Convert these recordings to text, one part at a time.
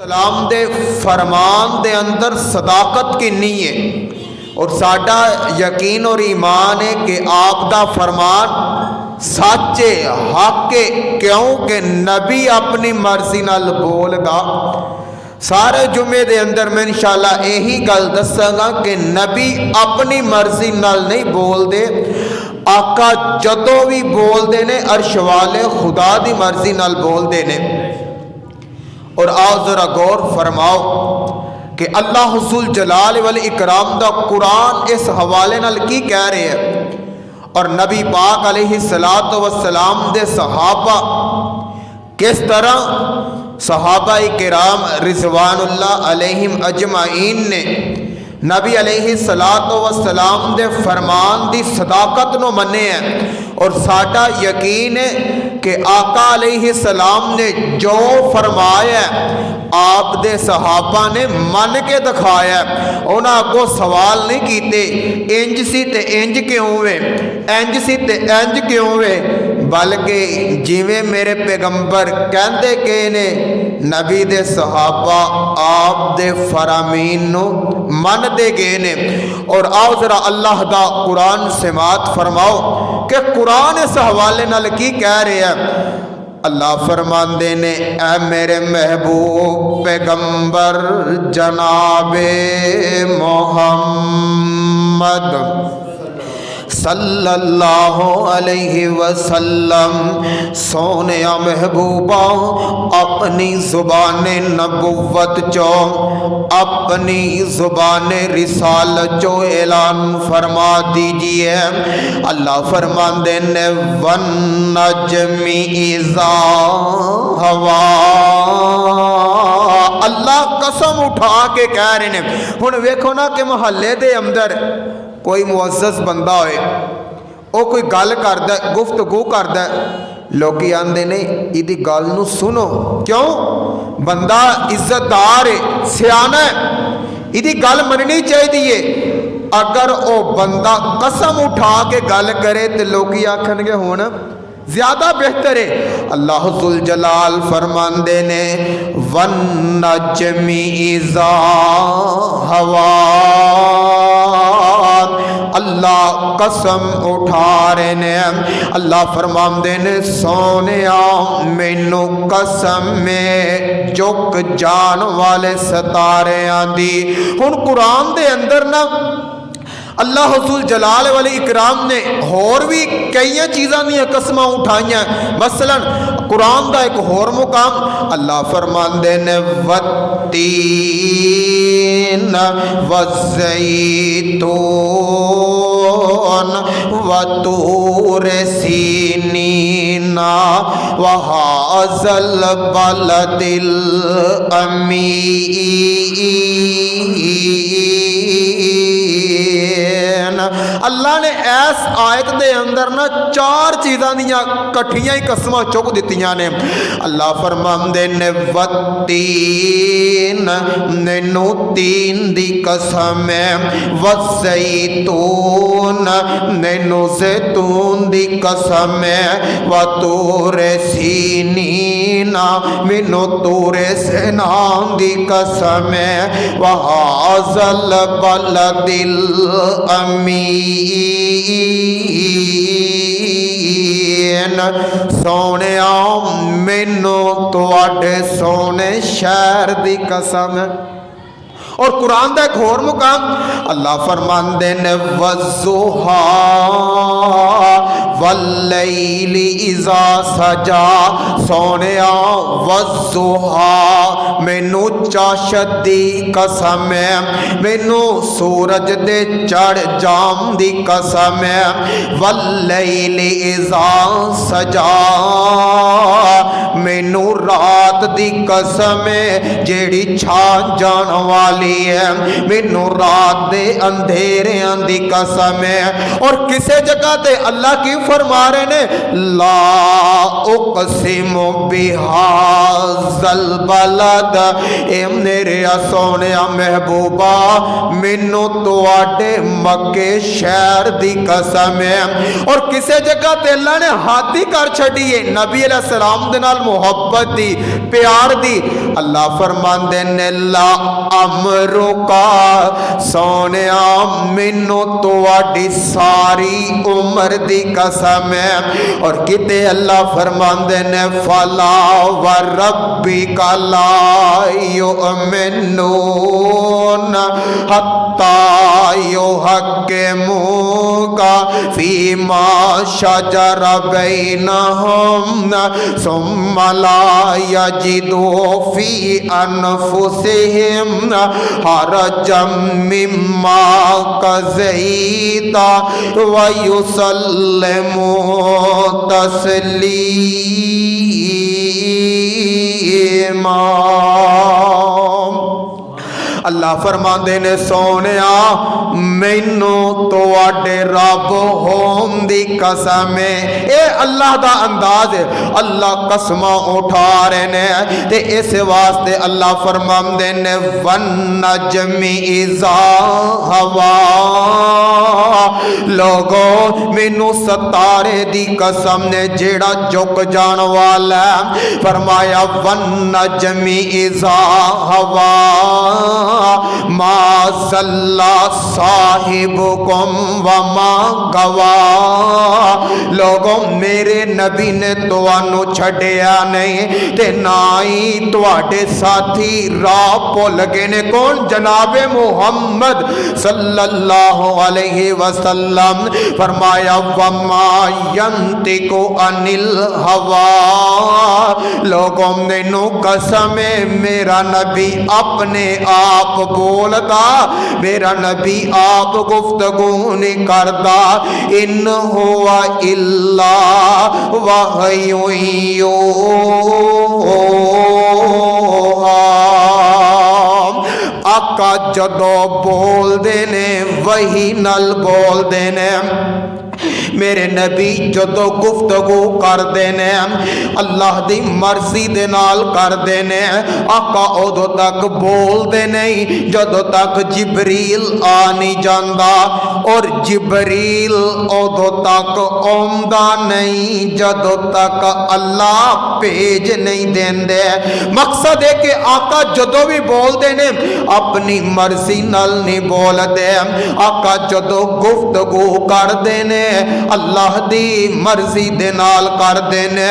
سلام دے فرمان دے اندر صداقت کنی ہے اور ساڈا یقین اور ایمان ہے کہ آپ دا فرمان سچ ہے، حق ہے، کیوں کہ نبی اپنی مرضی نال بول گا۔ سارے جمعے دے اندر میں انشاءاللہ یہی گل دساں گا کہ نبی اپنی مرضی نال نہیں بول دے، آقا جدوں بھی بول دے نے عرش والے خدا دی مرضی نال بول دے نے۔ اور آؤ ذرا غور فرماؤ کہ اللہ ذو الجلال والاکرام دا قرآن اس حوالے نال کی کہہ رہے ہیں، اور نبی پاک علیہ السلام دے صحابہ کس طرح صحابہ کرام رضوان اللہ علیہم اجمعین نے نبی علیہ السلام دے فرمان دی صداقت نو منے ہیں، اور ساڈا یقین ہے کہ آقا علیہ السلام نے جو فرمایا ہے آپ دے صحابہ نے من کے دکھایا ہے۔ انہاں کو سوال نہیں کیتے انج سی تے انج کیوں ہوئے، انج سی تے انج کیوں ہوئے، بلکہ جویں میرے پیغمبر کہندے کہ نے نبی دے صحابہ آپ دے فرامین نو من دے گئے نے۔ اور آؤ ذرا اللہ دا قرآن سماعت فرماؤ کہ قرآن اس حوالے نال کی کہہ رہے ہیں۔ اللہ فرماندے نے اے میرے محبوب پیغمبر جناب محمد صلی اللہ علیہ وسلم، سونیا محبوبہ اپنی زبان نبوت چو اپنی زبان رسالت چو اعلان فرما دیجئے۔ اللہ فرماندے نے وَالنَّجْمِ إِذَا هَوَىٰ، اللہ قسم اٹھا کے کہہ رہے ہیں۔ ہن ویکھو نا کہ محلے دے اندر کوئی معزز بندہ ہوئے، او کوئی گل کردا ہے، گفتگو کردا ہے، لوکی آندے نے ایدی گل نو سنو، کیوں؟ بندہ عزت دار ہے، سیانا ہے، ایدی گل مننی چاہیے۔ اگر او بندہ قسم اٹھا کے گل کرے تے لوکی آکھن گے ہون زیادہ بہتر ہے۔ اللہ ذو الجلال فرماندے نے وَالنَّجْمِ إِذَا هَوَىٰ، اللہ قسم اٹھا رہے نے، اللہ فرماندے نے سونیا مینو قسم میں جک جان والے ستارے آندی۔ ہن قرآن دے اندر نا اللہ حضور جلال والی اکرام نے اور بھی کئی چیزاں دیا قسمہ اٹھائیاں، مثلا قرآن دا ایک اور مقام اللہ فرماندے نے وَالتِّينَ وَالزَّيْتُونَ وَطُورِ سِينِينَ وَهَٰذَا الْبَلَدِ الْأَمِينَ۔ اللہ نے ایس آیت دے اندر نا چار چیزاں دیاں کٹھیاں ہی قسمہ چک دیتیاں نے۔ اللہ فرماندے نے والتین، نینو تین دی قسم ہے، والزیتون، نینو زیتون دی قسم ہے، وطور سینین، مینو طور سینان دی قسم ہے، وہذا البلد الامین، سونیا مینو تواڈے سونے شہر دی قسم ہے۔ اور قرآن دا ایک اور مقام اللہ فرماندے نے وَالضُّحَىٰ وَاللَّيْلِ إِذَا سَجَىٰ، سونیا وَالضُّحَىٰ مینو چاشت دی قسم ہے، مینو سورج دے چڑھ جام دی قسم ہے، وَاللَّيْلِ إِذَا سَجَىٰ مینو رات دی قسم ہے جیڑی چھا جان والی वाली है, मैनू रात दे अंधेरियां दी कसम है। और किसी जगह ते अल्लाह की फरमा रहे ने, ला उक़सिमु बिहाज़ल बलद, ए मेरे सोने महबूबा मैनू तुहाडे मक्के शहर दी कसम है। और किसी जगह ते अल्लाह ने हाथी कर छड़ी है नबी अलैहिस्सलाम दे नाल मुहब्बत दी, प्यार दी। अल्लाह फरमांदे ने, ला अमरुका, सोनिया मैनू तुहाडी सारी उम्र दी कसम है। और किते अल्लाह फरमांदे ने, फला व रब्बिका ला युमिनून हत्ता युहक्किमूका फीमा शजर बैनहुम सुम्मा ला यजिदू फी अनफुसिहिम हरजम मिम्मा कज़ैता व युसल्लिमू तस्लीमा। अल्लाह फरमांदे ने, सोनिया मैनू तुहाडे रब होम दी कसम है। ये अल्लाह दा अंदाज है, अल्लाह कसमां उठा रहे ने। ते इस वास्ते अल्लाह फरमांदे ने, वन नजमी इज़ा हवा, लोगो मैनू सतारे दी कसम ने जेड़ा झुक जान वाला। फरमाया वन नजमी इज़ा हवा मा ज़ल्ला साहिबुकुम व मा गवा। लोगों मेरे नबी ने तुहानू छड्डिया नहीं ते ना ही तुहाडे साथी राह भुल गए ने। कौन? जनाबे मुहम्मद सल्लल्लाहु अलैहि वसल्लम। फरमाया वमा यंतिकु अनिल हवा, लोगों मैनू कसम है मेरा नबी अपने आप बोलता, मेरा नबी आप गुफ्तगू नहीं करता। इन हुआ इल्ला वहयु यूहा। आका जदों बोलदे ने वही नल बोलदे ने। मेरे नबी जदों गुफ्तगू करते ने अल्लाह दी मर्जी दे नाल करते ने। आका उदों तक बोलते नहीं जदों तक जिबरील आ नहीं जाता, और जिबरील उदों तक आउंदा नहीं जदों तक अल्लाह भेज नहीं देंदे। मकसद है कि आका जदों भी बोलते ने अपनी मर्जी नाल नहीं बोलते। आका जदों गुफ्तगू करते ने अल्लाह दी मर्जी दे नाल करदे ने।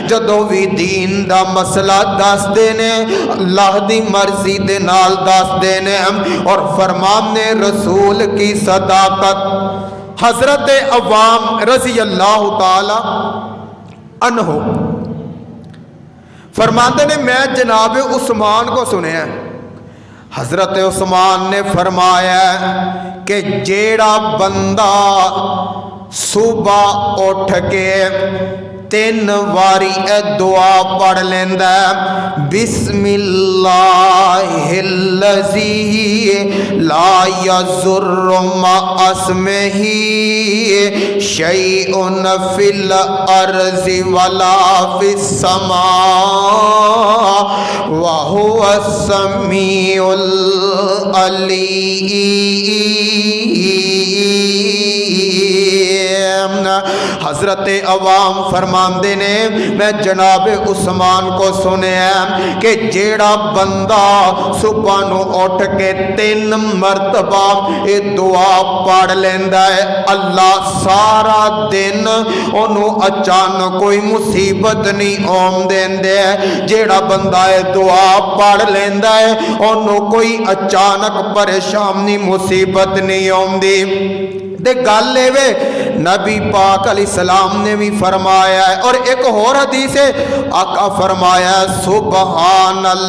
जदों भी दीन दा मसला दसदे ने अल्लाह दी मर्जी दे नाल दसदे ने। और फरमाने रसूल की सदाकत। हजरत अवाम रजी अल्लाह ताला अन्हो फरमाते ने, मैं जनाब उस्मान को सुने, हजरत उस्मान ने फरमाया कि जेड़ा बंदा सुबह उठ के 3 वारी ए दुआ पढ़ लेंदा, बिस्मिल्लाहिल्लज़ी ला यज़ुर्रु मअस्मिही शैउन फिल अर्ज़ि वला फिस समा व हुवस समीउल अलीम। हजरत अवाम फरमांदे ने, मैं जनाब उस्मान को सुनिया कि जेड़ा बंदा सुबह नू उठ के 3 मरतबा ये दुआ पढ़ लेंदा है, अल्लाह सारा दिन ओनू अचानक कोई मुसीबत नहीं आउण देंदे। जेड़ा बंदा ये दुआ पढ़ लेंदा है ओनू कोई अचानक परेशानी मुसीबत नहीं आउंदी। ते गल एवे नबी पाक अलैहिस्सलाम ने भी फरमाया है। और एक और हदीस है, आका फरमाया सुबहानल्लाहिल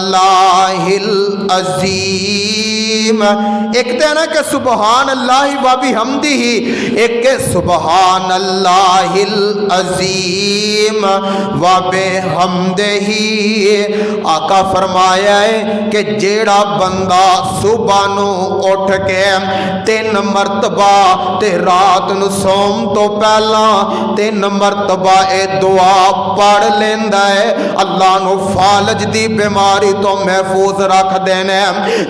अजीम। एक तो है ना कि सुबहान अल्लाह व बिहम्दिही, एक के सुबहान अल्लाहिल अजीम व बिहम्दिही। आका फरमाया है कि जेड़ा बंदा सुबह नू उठ के 3 मरतबा ते रात नू सौम तो पहला 3 मरतबा ए दुआ पढ़ लेंदा है, अल्लाह नू फालज दी बीमारी तो महफूज रख देने।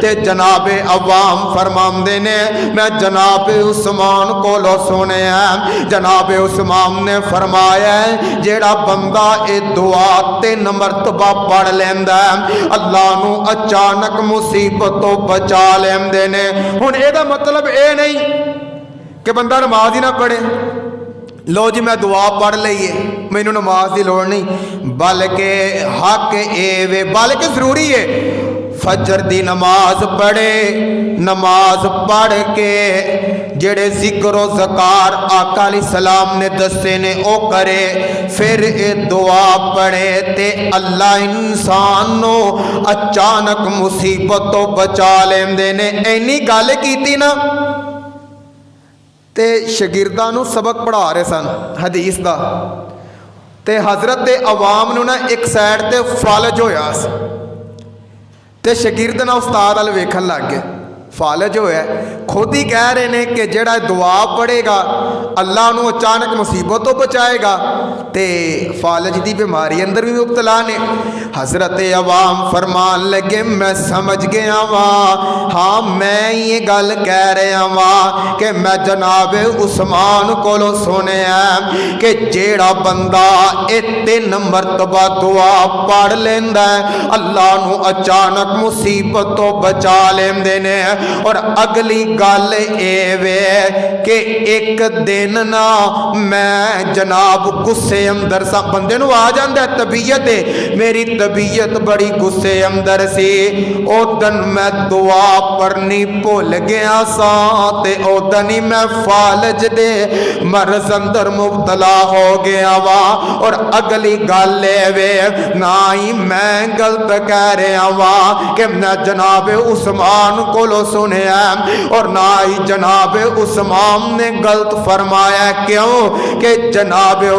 ते जनाबे अवाम फरमांदे ने, मैं जनाबे उस्मान कोलों सुनिया, जनाबे उस्मान ने फरमाया है जेड़ा बंदा ए दुआ 3 मरतबा पढ़ लेंदा है, अल्लाह नू अचानक मुसीबत तो बचा लेंदे ने। हुण एदा मतलब ये नहीं कि बंदा नमाज ही ना पढ़े, लो जी मैं दुआ पढ़ लईए मैनू नमाज की लोड़ नहीं, बल्कि हक ए बल्कि जरूरी है फजर दी नमाज पढ़े, नमाज पढ़ के जेड़े जिक्र व ज़कार आका अलैहिस्सलाम ने दसे ने ओ करे, फिर ये दुआ पढ़े ते अल्लाह इंसान नो अचानक मुसीबत तो बचा लेंदे ने। इन्नी गल कीती ना ते शगिरदां नू सबक पढ़ा रहे सन हदीस दा, ते हजरत अवाम नू ना एक साइड ते फालज होया ते शगिरद ना उस्ताद अल वेखन लग गए। फालज होया खुद ही कह रहे ने कि जेड़ा दुआ पढ़ेगा अल्लाह नू अचानक मुसीबत तो बचाएगा, ते फालज की बीमारी अंदर भी मुबतला ने। हजरत अवाम फरमान लगे मैं समझ गया वां, हाँ मैं ये गल कह रहा वां कि मैं जनाब उस्मान कोलों सुनिया कि जेड़ा बंदा ये 3 मरतबा दुआ पढ़ लेंदा है, अल्लाह नू अचानक मुसीबत तो बचा लेंदे ने। और अगली गल वे कि एक दिन ना मैं जनाब गुस्से अंदर सा, बंदे नू आ जाता तबीयत, मेरी तबीयत बड़ी गुस्से अंदर सी, ओ दिन मैं दुआ पढ़नी भुल गया सा ते ओ दिन ही मैं फालज दे मरज अंदर मुबतला हो गया वा। और अगली गल वे ना ही मैं गलत कह रहा वा कि मैं जनाब उस्मान कोलों सुनिया, और ना ही जनाब उस्मान ने गलत फरमाया, क्यों कि जनाब